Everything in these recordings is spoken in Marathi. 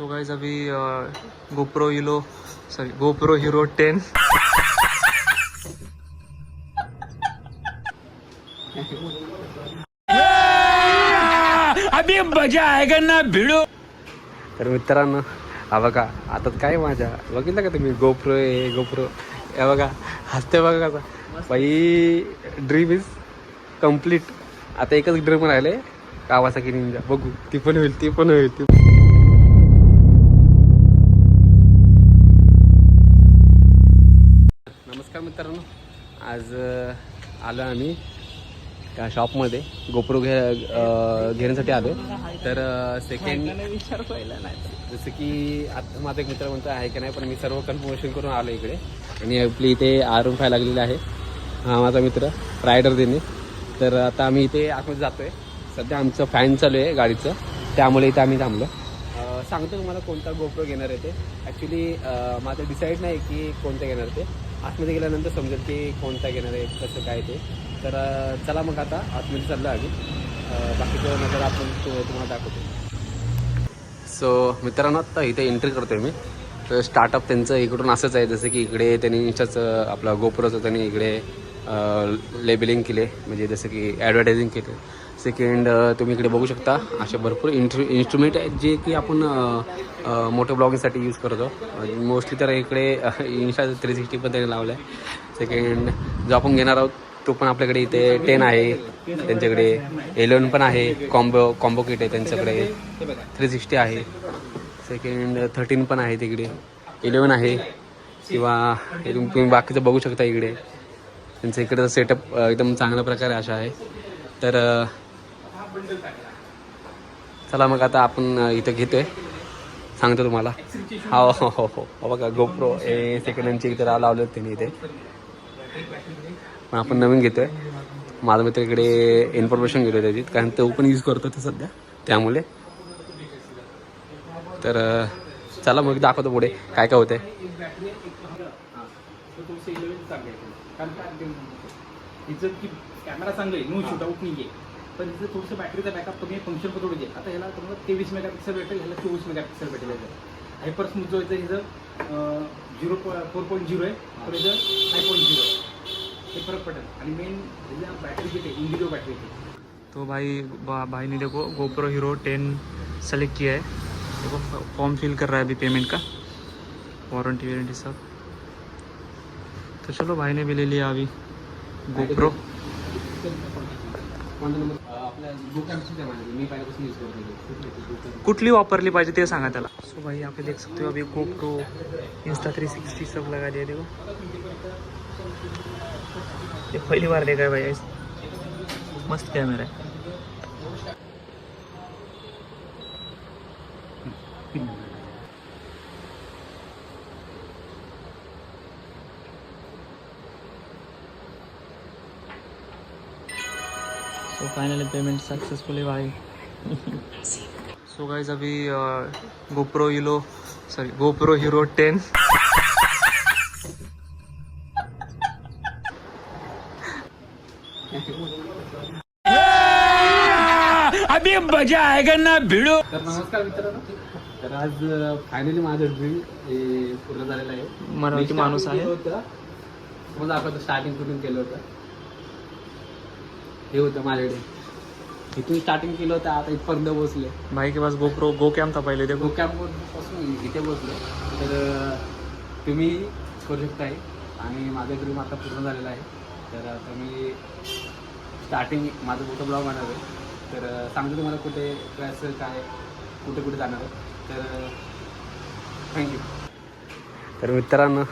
सो गाइस अभी गोप्रो हीरो 10 अभी मजा आएगा ना भिड़ो. तर मित्रांनो हा बघा आता काय माझ्या बघितलं का तुम्ही गोप्रो हे बघा हसते बघा कसा बाई. Dream is complete. आता एकच ड्रीम राहिले कावासाकी निंजा. बघू ती पण होईल. नमस्कार मित्रांनो, आज आलो आम्ही त्या शॉपमध्ये गोप्रो घेण्यासाठी आलो. तर सेकंड विचार पहिला नाही जसं की आता माझा एक मित्र म्हणतो आहे की नाही, पण मी सर्व कन्फर्मेशन करून आलो इकडे. आणि आपली इथे R15 लागलेली आहे. हा माझा मित्र रायडर देणे. तर आता आम्ही इथे आतमध्ये जातोय. सध्या आमचं फॅन चालू आहे गाडीचं, त्यामुळे इथे आम्ही थांबलो. सांगतो तुम्हाला कोणता गोप्रो घेणार आहे ते. ॲक्च्युली माझं डिसाईड नाही की कोणता घेणार ते. आतमध्ये गेल्यानंतर समजेल की कोणता घेणार आहे, कसं काय ते. तर चला मग आता आतमध्ये चाललो आम्ही. बाकीचं नंतर आपण तुम्हाला दाखवतो. सो मित्रांनो आता इथे एंट्री करतोय मी. तर स्टार्टअप त्यांचं इकडून असंच आहे, जसं की इकडे त्यांनी इंस्टाचं आपलं गोप्रोचं त्यांनी इकडे लेबलिंग केले, म्हणजे जसं की ॲडव्हर्टायझिंग केले. सेकंड तुम्ही इकडे बघू शकता असे भरपूर इन्स्ट्रुमेंट आहेत जे की आपण मोठ्या ब्लॉगिंगसाठी यूज करतो. मोस्टली तर इकडे इन्स्टा 360 पण त्यांनी लावलं आहे. सेकंड जो आपण घेणार आहोत तो पण आपल्याकडे इथे 10 आहे, त्यांच्याकडे 11 पण आहे. कॉम्बो किट आहे त्यांच्याकडे. 360 आहे. सेकंड 13 पण आहे तिकडे. 11 आहे. किंवा तुम्ही बाकीचं बघू शकता इकडे त्यांचं इकडे सेटअप एकदम चांगल्या प्रकारे अशा आहे. तर चला मग आता आपण इथं घेतोय, सांगतो तुम्हाला. हो बघा गोप्रो हे सेकंड हँडचे इथे लावले त्यांनी इथे. पण आपण नवीन घेतोय. माझा मित्र इकडे इन्फॉर्मेशन घेतोय त्याची, कारण तो पण यूज करतो ते सध्या, त्यामुळे. तर चला मग दाखवतो पुढे काय काय होतंय. कॅमेरा चांगलं आहे, नो शूट आउट नाही आहे, पण तिथं थोडंसं बॅटरीचा बॅकअप कमी आहे, फंक्शन पण थोडं आहे. आता ह्याला तुम्हाला 23 मेगापिक्सल भेटेल, ह्याला 24 मेगापिक्सल भेटेल. हायपर स्मूथ जो आहे हिचं 4.0 आहे, तर हिचं 5.0 आहे. हे फरक पडेल. आणि मेन ह्याला बॅटरी किती आहे, इंडिगो बॅटरी आहे. तो भाई ने देखो गोप्रो हीरो 10 सेलेक्ट किया है. देखो फॉर्म फिल कर रहा है अभी पेमेंट का, वारंटी सब. तो चलो भाई ने भी ले लिया अभी गोप्रो. कुठली वापरली पाहिजे ते सांगा त्याला. सो भाई यहाँ पे देख सकते हो अभी गोप्रो इंस्टा 360 सब लगा दिया. देखो ये पहली बार देखा है भाई, मस्त कैमरा है. तो फाइनली पेमेंट सक्सेसफुली भाई. सो गाइस अभी गोप्रो हीरो 10 अभी मजा आएगा ना भिड़ो. तर नमस्कार मित्रांनो. तर आज फायनली माझं ड्रीम हे पूर्ण झालेलं आहे. मराठी माणूस आहे. समजा आपण स्टार्टिंग कुठून केलं होतं, हे होतं माझ्याकडे. इथून स्टार्टिंग केलं होतं, आता इथपर्यंत बसले. भाई के पास गो कैम था पहले. देखो कॅम्पपासून इथे बसलो. तर तुम्ही करू शकताय. आणि माझं ड्रीम आता पूर्ण झालेलं आहे. तर आता मी स्टार्टिंग माझं मोठं ब्लॉग बनणार आहे. तर सांगतो तुम्हाला कुठे कसं काय कुठे जाणार आहे. तर थँक्यू. तर मित्रांनो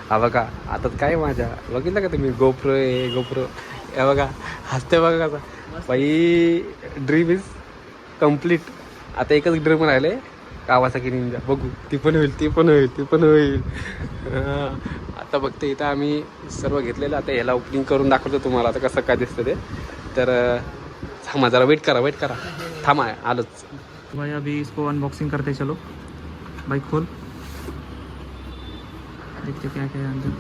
हा बघा आता काय माझ्या बघितलं का तुम्ही गोप्रो हे बघा हसते बघा कसा बाई. Dream is complete. आता एकच ड्रीम राहिले कावासाकी निंजा. बघू ती पण होईल. आता बघते इथं आम्ही सर्व घेतलेलं. आता ह्याला ओपनिंग करून दाखवतो तुम्हाला आता कसं काय दिसतं ते. तर थांबा जरा वेट करा. थांबा आलोच. भाई अभी इसको अनबॉक्सिंग करते चलो. भाई खोल, देखते क्या क्या है अंदर.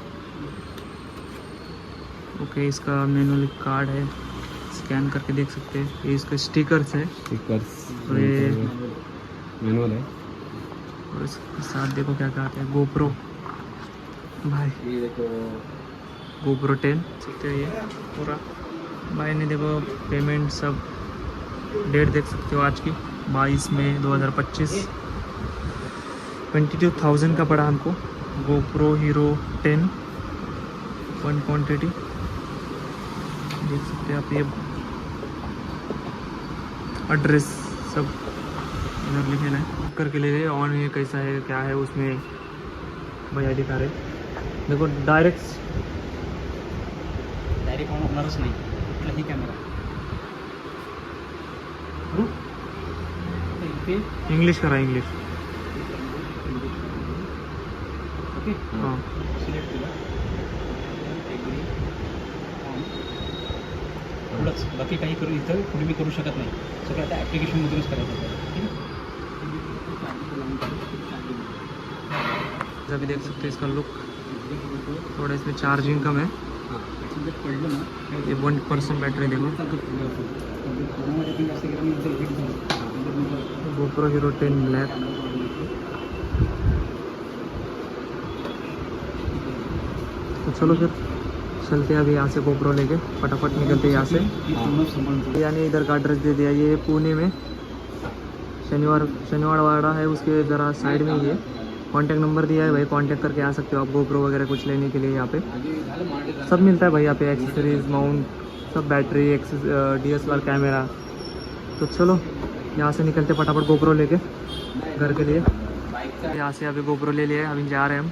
ओके इसका मैनुअल कार्ड है, स्कैन करके देख सकते हैं. ये इसका स्टिकर्स है. स्टिकर्स और ये मैनुअल है. और इसके साथ देखो क्या क्या आता है, गोप्रो भाई, ये देखो गोप्रो 10 सकते हो ये पूरा। भाई ने देखो पेमेंट सब, डेट देख सकते हो आज की 22 मई 2025, 22,000 का पड़ा हमको गोप्रो हीरो 10 1 क्वान्टिटी। देख सकते हैं आप, ये एड्रेस सब इधर लिखे है करके ले गए। ऑन ये कैसा है क्या है उसमें भैया दिखा रहे, देखो डायरेक्ट ऑन होणारच नाही कुठलाही कॅमेरा। इथे इंग्लिश करा, इंग्लिश ओके हां सिलेक्ट केलं, एवढंच, बाकी काही करू इथं पुढे मी करू शकत नाही, सगळं आता ॲप्लिकेशनमधूनच करायचं आपल्याला, ठीक आहे। अभी देख सकते हैं इसका लुक, थोड़ा इसमें चार्जिंग कम है, पडलं ना ये 1% बैटरी देखो। कोरोनामध्ये पण जास्त गेलं नंतर हिट झालं, गोप्रो हीरो 10 ब्लैक। तो चलो फिर चलते हैं अभी यहाँ से गोप्रो लेके, फटाफट निकलते हैं यहाँ से। यानी इधर का एड्रेस दे दिया, ये पुणे में शनिवार वाड़ा है, उसके ज़रा साइड में ही है। कॉन्टैक्ट नंबर दिया है भाई, कांटेक्ट करके आ सकते हो आप गोप्रो वगैरह कुछ लेने के लिए। यहाँ पे सब मिलता है भाई, यहाँ पे एक्सेसरीज, माउंट, सब बैटरी, DSLR कैमरा। तो चलो यहाँ से निकलते फटाफट गोप्रो लेके घर के लिए। यहाँ से अभी गोप्रो ले लिए, अभी जा रहे हैं हम